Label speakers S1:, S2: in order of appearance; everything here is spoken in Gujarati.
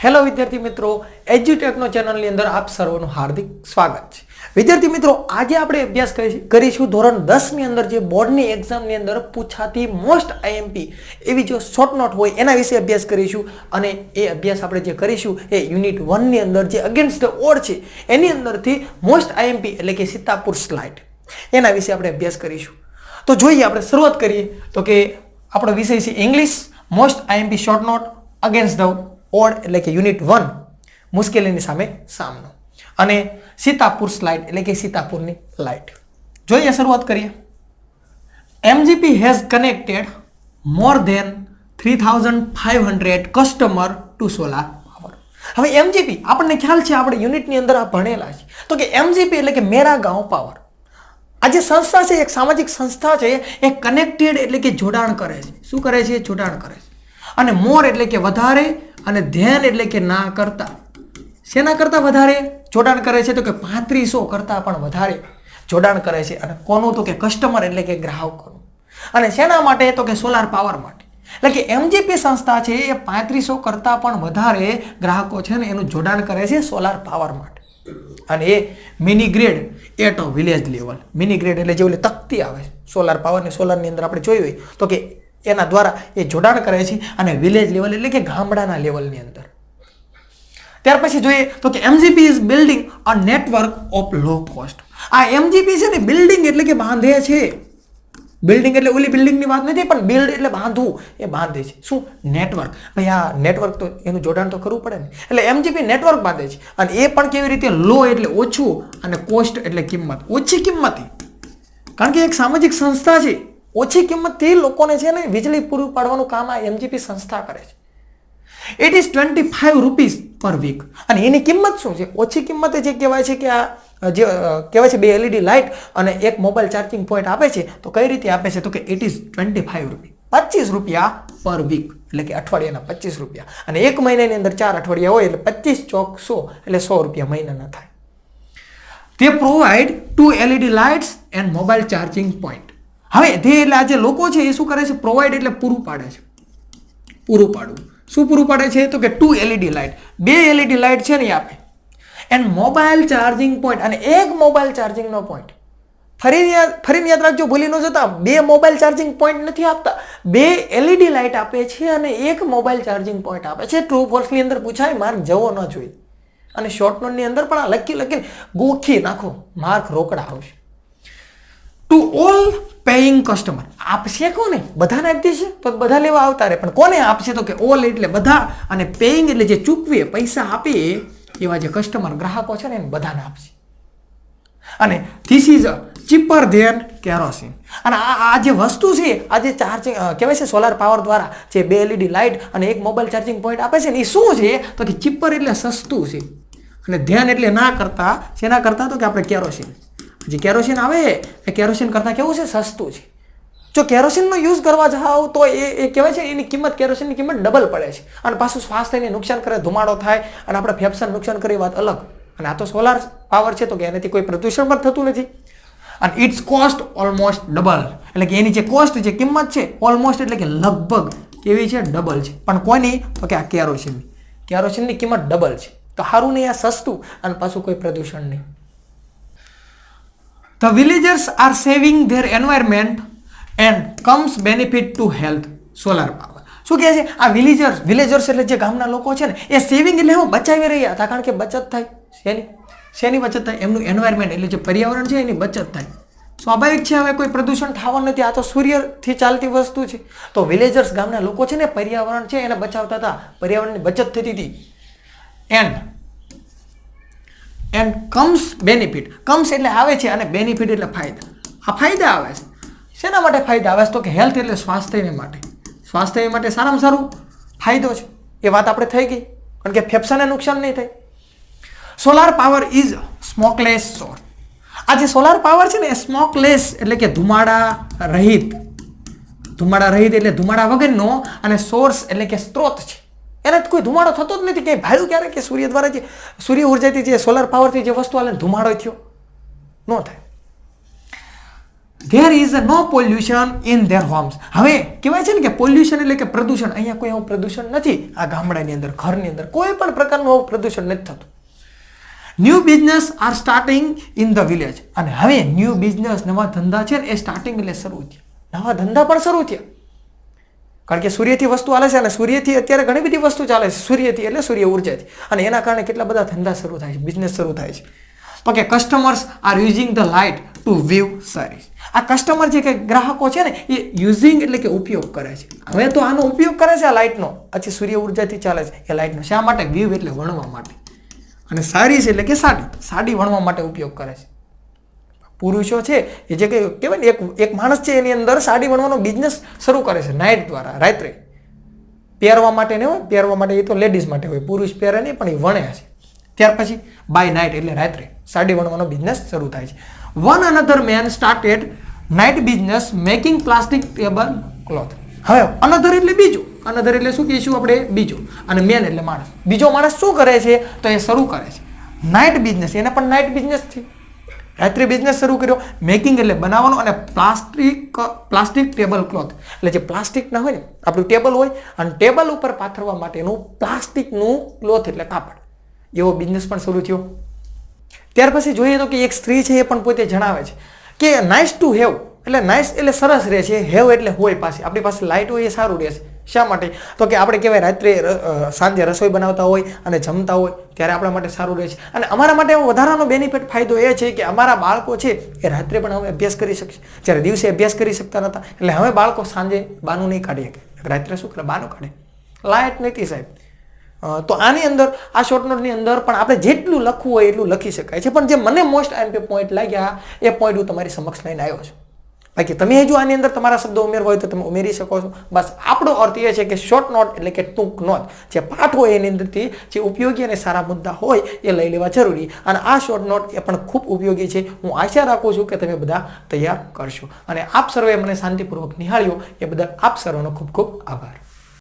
S1: હેલો વિદ્યાર્થી મિત્રો, એજ્યુટેકનો ચેનલની અંદર આપ સર્વનું હાર્દિક સ્વાગત છે. વિદ્યાર્થી મિત્રો, આજે આપણે અભ્યાસ કરીશું ધોરણ 10 ની અંદર જે બોર્ડની એક્ઝામની અંદર પૂછાતી મોસ્ટ આઈએમપી એવી જો શોર્ટ નોટ હોય એના વિશે અભ્યાસ કરીશું. અને એ અભ્યાસ આપણે જે કરીશું એ યુનિટ 1 ની અંદર જે અગેન્સ્ટ ધ ઓડ છે એની અંદરથી મોસ્ટ આઈએમપી એટલે કે સીતાપુર સ્લાઇડ એના વિશે આપણે અભ્યાસ કરીશું. તો જોઈએ, આપણે શરૂઆત કરીએ તો કે આપણો વિષય છે English, most IMP short note against the odd એટલે કે યુનિટ 1 મુશ્કેલીની સામે સામનો, અને સીતાપુર સ્લાઇડ એટલે કે સીતાપુરની લાઇટ. જોઈએ, શરૂઆત કરીએ. MGP has connected more than 3500 customer to solar power. હવે MGP આપણને ખ્યાલ છે, આપણે યુનિટની અંદર આ ભણેલા છે. તો કે MGP એટલે કે મેરા ગાંવ પાવર. આ જે સંસ્થા છે, એક સામાજિક સંસ્થા છે, એ કનેક્ટેડ એટલે કે જોડાણ કરે છે. શું કરે છે? જોડાણ કરે છે. અને મોર એટલે કે વધારે, અને ધ્યાન એટલે કે ના કરતા. શેના કરતા વધારે જોડાણ કરે છે? તો કે 3500 કરતા પણ વધારે જોડાણ કરે છે. અને કોનું? તો કે કસ્ટમર એટલે કે ગ્રાહકોનું. અને શેના માટે? તો કે સોલાર પાવર માટે. એટલે કે MGP સંસ્થા છે એ 3500 કરતા પણ વધારે ગ્રાહકો છે ને એનું જોડાણ કરે છે સોલાર પાવર માટે. અને એ mini grid at village level. Mini grid એટલે જે ઓલી તકતી આવે સોલાર પાવરની, સોલારની અંદર આપણે જોઈ હોય તો કે એના દ્વારા એ જોડાણ કરે છે. અને વિલેજ લેવલ એટલે કે ગામડાના લેવલની અંદર. ત્યાર પછી જોઈએ તો કે MGP is building a network of low cost. આ MGP છે ને બિલ્ડિંગ એટલે કે બાંધે છે. બિલ્ડિંગ એટલે ઓલી બિલ્ડિંગની વાત નથી, પણ બિલ્ડ એટલે બાંધવું, એ બાંધે છે. શું? નેટવર્ક. ભાઈ આ નેટવર્ક તો એનું જોડાણ તો કરવું પડે ને. એટલે MGP નેટવર્ક બાંધે છે. અને એ પણ કેવી રીતે? લો એટલે ઓછું, અને કોસ્ટ એટલે કિંમત, ઓછી કિંમતે. કારણ કે એક સામાજિક સંસ્થા છે, ઓછી કિંમતથી લોકોને છે ને વીજળી પૂરું પાડવાનું કામ આ MGP સંસ્થા કરે છે. It is 25 rupees per week. અને એની કિંમત શું છે? ઓછી કિંમતે જે કહેવાય છે કે આ જે કહેવાય છે 2 LED લાઇટ અને એક મોબાઈલ ચાર્જિંગ પોઈન્ટ આપે છે. તો કઈ રીતે આપે છે? તો કે ઇટ ઇઝ 25 રૂપી, 25 રૂપિયા પર વીક, એટલે કે અઠવાડિયાના 25 રૂપિયા. અને એક મહિનાની અંદર 4 અઠવાડિયા હોય એટલે 25 ચોક 100 એટલે 100 રૂપિયા મહિનાના થાય. તે provide 2 LED lights and mobile charging point. હવે તે એટલે આ જે લોકો છે એ શું કરે છે? પ્રોવાઈડ એટલે પૂરું પાડે છે. પૂરું પાડવું. શું પૂરું પાડે છે? તો કે 2 LED લાઇટ, 2 LED લાઇટ છે ને આપે. એન્ડ મોબાઈલ ચાર્જિંગ પોઈન્ટ, અને એક મોબાઈલ ચાર્જિંગનો પોઈન્ટ. ફરી યાદ રાખજો, ભૂલી ન જતા. 2 મોબાઈલ ચાર્જિંગ પોઈન્ટ નથી આપતા, 2 LED લાઇટ આપે છે અને એક મોબાઈલ ચાર્જિંગ પોઈન્ટ આપે છે. ટ્રુ ફોલ્સની અંદર પૂછાય, માર્ક જવો ન જોઈએ. અને શોર્ટ નોટની અંદર પણ આ લખીને ગોખી નાખો, માર્ક રોકડા આવશે. To all paying customer. આપશે કોને? બધાને આપી દેશે તો બધા લેવા આવતા રહે. પણ કોને આપશે? તો કે ઓલ એટલે બધા, અને પેઇંગ એટલે જે ચૂકવે, પૈસા આપે એવા જે કસ્ટમર ગ્રાહકો છે ને એને બધાને આપશે. અને this is cheaper than kerosene. અને આ જે વસ્તુ છે, આ જે ચાર્જિંગ કહેવાય છે સોલાર પાવર દ્વારા જે 2 LED લાઇટ અને એક મોબાઈલ ચાર્જિંગ પોઈન્ટ આપે છે ને, એ શું છે? તો કે ચીપર એટલે સસ્તું છે, અને ધ્યાન એટલે ના કરતા. શેના કરતા? તો કે આપણે કેરોસીન. જે કેરોસીન આવે એ કેરોસીન કરતાં કેવું છે? સસ્તું છે. જો કેરોસીનનો યુઝ કરવા જાઓ તો એ કહેવાય છે એની કિંમત, કેરોસીનની કિંમત ડબલ પડે છે. અને પાછું સ્વાસ્થ્યને નુકસાન કરે, ધુમાડો થાય, અને આપણા ફેફસાને નુકસાન કરે, વાત અલગ. અને આ તો સોલાર પાવર છે તો કે એનાથી કોઈ પ્રદૂષણ પણ થતું નથી. અને ઇટ્સ કોસ્ટ ઓલમોસ્ટ ડબલ. એટલે કે એની જે કોસ્ટ, જે કિંમત છે, ઓલમોસ્ટ એટલે કે લગભગ કેવી છે? ડબલ છે. પણ કોની? તો કે આ કેરોસીનની. કેરોસીનની કિંમત ડબલ છે. તો સારું નહીં, આ સસ્તું, અને પાછું કોઈ પ્રદૂષણ નહીં. The villagers are saving their environment and comes benefit to health. Solar power. શું કહે છે? આ વિલેજર્સ એટલે જે ગામના લોકો છે ને, એ સેવિંગ એટલે એમાં બચાવી રહ્યા હતા. કારણ કે બચત થાય. શેની બચત થાય? એમનું એન્વાયરમેન્ટ એટલે જે પર્યાવરણ છે એની બચત થાય. સ્વાભાવિક છે, હવે કોઈ પ્રદૂષણ થવાનું નથી. આ તો સૂર્યથી ચાલતી વસ્તુ છે. તો વિલેજર્સ ગામના લોકો છે ને, પર્યાવરણ છે એને બચાવતા હતા, પર્યાવરણની બચત થતી હતી. And comes benefit. કમ્સ એટલે આવે છે, અને બેનિફિટ એટલે ફાયદા. આ ફાયદા આવે છે. શેના માટે ફાયદા આવે છે? તો કે હેલ્થ એટલે સ્વાસ્થ્યને માટે. સ્વાસ્થ્ય માટે સારામાં સારું ફાયદો છે. એ વાત આપણે થઈ ગઈ, કારણ કે ફેફસાને નુકસાન નહીં થાય. Solar power is smokeless source. આ જે સોલાર પાવર છે ને એ સ્મોકલેસ એટલે કે ધુમાડા રહિત. ધુમાડા રહિત એટલે ધુમાડા વગરનો, અને સોર્સ એટલે કે સ્ત્રોત છે. એને કોઈ ધુમાડો થતો જ નથી. કંઈ ભાડું ક્યારે કે સૂર્ય દ્વારા જે સૂર્ય ઉર્જાથી જે સોલાર પાવરથી જે વસ્તુ આવે ધુમાડો થયો ન થાય. there is no pollution in their homes. હવે કહેવાય છે ને કે પોલ્યુશન એટલે કે પ્રદૂષણ. અહીંયા કોઈ એવું પ્રદૂષણ નથી. આ ગામડાની અંદર, ઘરની અંદર કોઈ પણ પ્રકારનું એવું પ્રદૂષણ નથી થતું. New business R starting in the village. અને હવે ન્યૂ બિઝનેસ, નવા ધંધા છે ને એ સ્ટાર્ટિંગ એટલે શરૂ થયા. નવા ધંધા પણ શરૂ થયા. કારણ કે સૂર્યથી વસ્તુ ચાલે છે અને સૂર્યથી અત્યારે ઘણી બધી વસ્તુ ચાલે છે. સૂર્યથી એટલે સૂર્ય ઉર્જાથી. અને એના કારણે કેટલા બધા ધંધા શરૂ થાય છે, બિઝનેસ શરૂ થાય છે. તો કે customers R using the light two view service. આ કસ્ટમર જે કે ગ્રાહકો છે ને એ યુઝિંગ એટલે કે ઉપયોગ કરે છે. હવે તો આનો ઉપયોગ કરે છે આ લાઇટનો. પછી સૂર્ય ઉર્જાથી ચાલે છે એ લાઇટનો. શા માટે? વ્યૂ એટલે વણવા માટે. અને સારી છે એટલે કે સાડી વણવા માટે ઉપયોગ કરે છે. પુરુષો છે એ જે કહેવાય ને એક માણસ છે એની અંદર સાડી વણવાનો બિઝનેસ શરૂ કરે છે નાઇટ દ્વારા, રાત્રે. પહેરવા માટે ને હોય, પહેરવા માટે એ તો લેડીઝ માટે હોય, પુરુષ પહેરે નહીં પણ એ વણે છે. ત્યાર પછી બાય નાઇટ એટલે રાત્રે સાડી વણવાનો બિઝનેસ શરૂ થાય છે. One another man started night business making plastic table cloth. હવે અનધર એટલે બીજું. અનધર એટલે શું કહીશું આપણે? બીજું. અને મેન એટલે માણસ. બીજો માણસ શું કરે છે? તો એ શરૂ કરે છે નાઇટ બિઝનેસ. એને પણ નાઇટ બિઝનેસ છે. રાત્રે બિઝનેસ શરૂ કર્યો. મેકિંગ એટલે બનાવવાનો. અને પ્લાસ્ટિક ટેબલ ક્લોથ એટલે જે પ્લાસ્ટિકના હોય ને, આપણું ટેબલ હોય અને ટેબલ ઉપર પાથરવા માટેનું પ્લાસ્ટિકનું ક્લોથ એટલે કાપડ. એવો બિઝનેસ પણ શરૂ થયો. ત્યાર પછી જોઈએ તો કે એક સ્ત્રી છે એ પણ પોતે જણાવે છે કે નાઇસ ટુ હેવ એટલે નાઇસ એટલે સરસ રહે છે, હેવ એટલે હોય પાસે. આપણી પાસે લાઇટ હોય એ સારું રહે છે. શા માટે? તો કે આપણે કહેવાય રાત્રે સાંજે રસોઈ બનાવતા હોય અને જમતા હોય ત્યારે આપણા માટે સારું રહે છે. અને અમારા માટે વધારાનો બેનિફિટ ફાયદો એ છે કે અમારા બાળકો છે એ રાત્રે પણ હવે અભ્યાસ કરી શકશે. જ્યારે દિવસે અભ્યાસ કરી શકતા નહોતા એટલે હવે બાળકો સાંજે બાનું નહીં કાઢી શકે. રાત્રે શું કરે? બાનું કાઢે. લાઇટ નથી સાહેબ. તો આની અંદર આ શોર્ટ નોટની અંદર પણ આપણે જેટલું લખવું હોય એટલું લખી શકાય છે. પણ જે મને મોસ્ટ આઈએમપી પોઈન્ટ લાગ્યા એ પોઈન્ટ હું તમારી સમક્ષ લઈને આવ્યો છું. બાકી તમે હજુ આની અંદર તમારા શબ્દો ઉમેરવા હોય તો તમે ઉમેરી શકો છો. બસ આપણો અર્થ એ છે કે શોર્ટ નોટ એટલે કે ટૂંક નોટ, જે પાઠ હોય એની અંદરથી જે ઉપયોગી અને સારા મુદ્દા હોય એ લઈ લેવા જરૂરી. અને આ શોર્ટ નોટ એ પણ ખૂબ ઉપયોગી છે. હું આશા રાખું છું કે તમે બધા તૈયાર કરશો. અને આપ સર્વે મને શાંતિપૂર્વક નિહાળ્યો એ બદલ આપ સર્વનો ખૂબ ખૂબ આભાર.